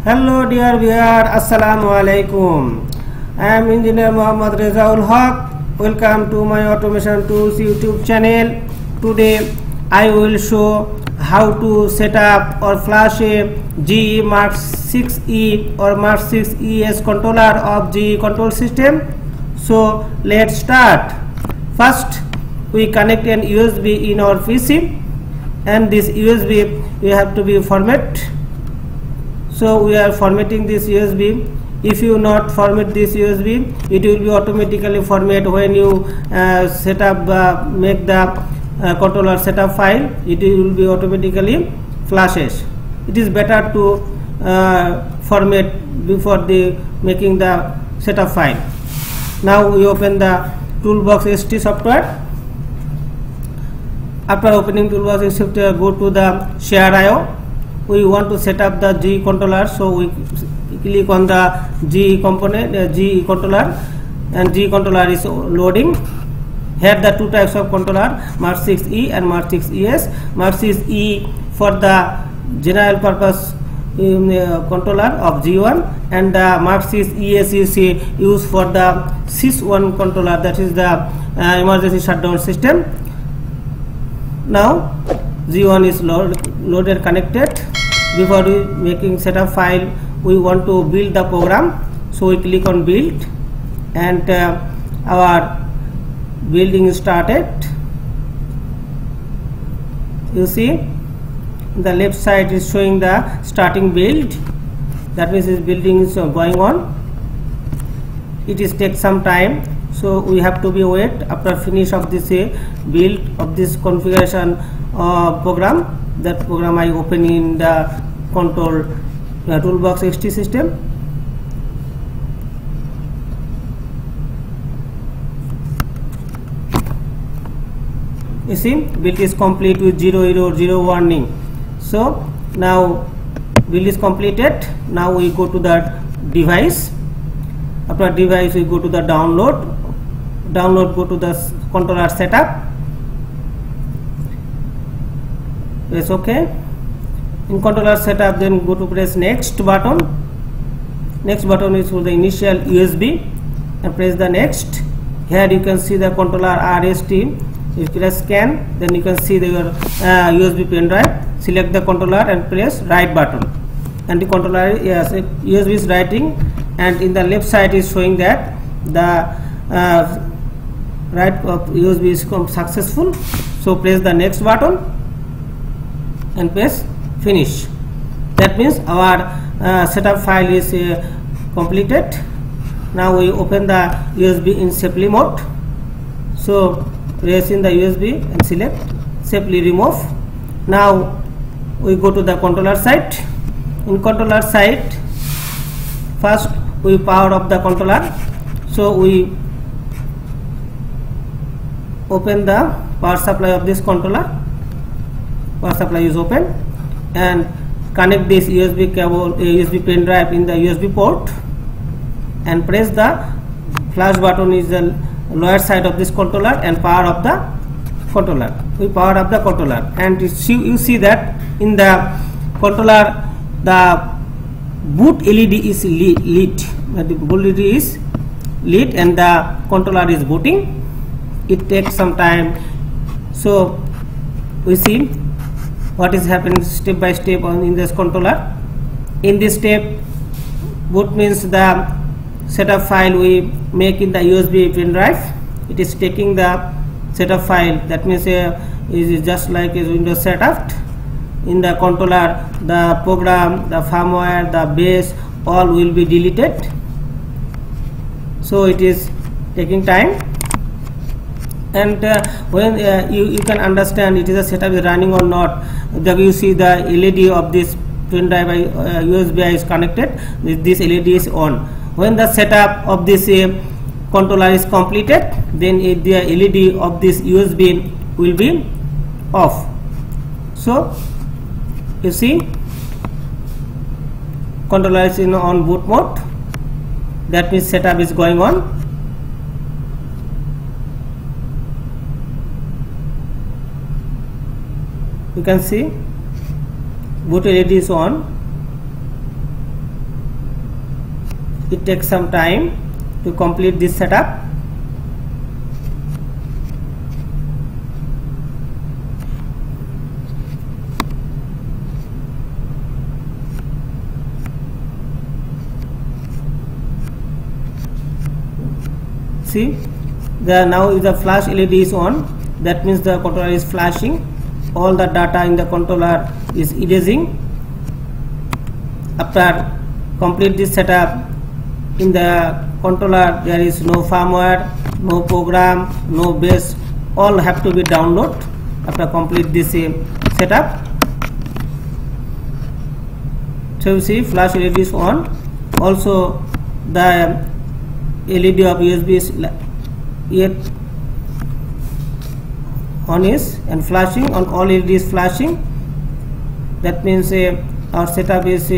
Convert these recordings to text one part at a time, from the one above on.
Hello dear viewer, Assalamu Alaikum. I am Engineer Muhammad Rezaul Haq. Welcome to my Automation Tools YouTube channel. Today I will show how to set up or flash a GE MarkVIe or mrhs.eee controller of GE control system. So let's start. First we connect an USB in our PC, and this USB we have to be format. So we are formatting this USB. If you not format this USB, it will be automatically format when you set up make the controller setup file. It will be automatically flashes. It is better to format before the making the setup file. Now we open the Toolbox ST software. After opening Toolbox ST software, go to the Share IO. We want to set up the GE controller, so we click on the GE component, GE controller, and GE controller is loading. Here the two types of controller, mrhs.eee and mrhs.eee. mrhs.eee for the general purpose controller of G1, and the mrhs.eee is used for the SIS1 controller, that is the emergency shutdown system. Now G1 is loaded, connected. Before we making setup file, we want to build the program, so we click on build, and our building is started. You see the left side is showing the starting build, that means this building is going on. It is take some time, so we have to be wait after finish of this build of this configuration program. That program I open in the control Toolbox ST system. You see build is complete with 0 warning. So now build is completed. Now we go to the device. After device we go to the download. Go to the controller setup. Press OK. In controller setup, then go to press next button. Next button is for the initial USB, and press the next. Here you can see the controller RST. You press scan, then you can see your USB pen drive. Select the controller and press right button, and the controller, yes, USB is writing, and in the left side is showing that the write of USB is successful. So press the next button and press finish. That means our setup file is completed. Now we open the USB in safely mode. So press in the USB and select safely remove. Now we go to the controller side. In controller side, first we power up the controller. So we open the power supply of this controller. Power supply is open, and connect this USB cable, USB pen drive in the USB port, and press the flash button is the lower side of this controller, and power up the controller. We power up the controller, and you see that in the controller the boot LED is lit. The boot LED is lit, and the controller is booting. It takes some time, so we see what is happening step by step in this controller. In this step, boot means the setup file we make in the USB pen drive. It is taking the setup file. That means it is just like a Windows setup. In the controller, the program, the firmware, the base, all will be deleted. So it is taking time. And when you can understand it is a setup is running or not, you see the LED of this pen drive USB is connected. This LED is on. When the setup of this controller is completed, then the LED of this USB will be off. So you see controller is on boot mode. That means setup is going on. You can see boot LED is on. it takes some time to complete this setup. See, now the flash LED is on. That means the controller is flashing. All the data in the controller is erasing. After complete this setup, in the controller there is no firmware, no program, no base. All have to be downloaded after complete this setup. So you see, flash LED is on. Also the LED of USB is yet on is and flashing on all LED is flashing. That means our setup is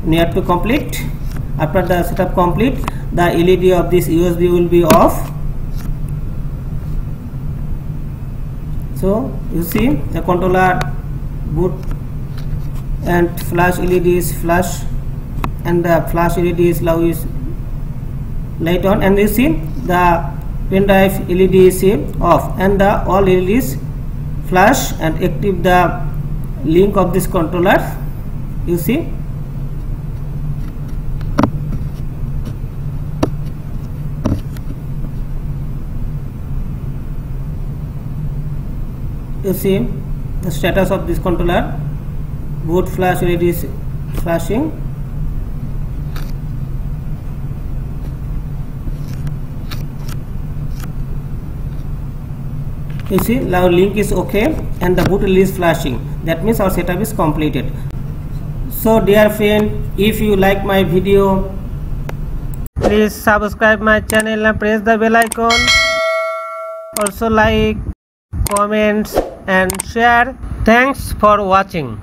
near to complete. After the setup complete, the LED of this USB will be off. So you see the controller boot and flash LED is flash, and the flash LED is now is light on, and you see the pen drive LED is off, and the all LEDs flash and active the link of this controller. You see, the status of this controller. Boot flash LED is flashing. You see, now link is okay and the boot is flashing. That means our setup is completed. So dear friend, if you like my video, please subscribe my channel and press the bell icon. Also like, comments and share. Thanks for watching.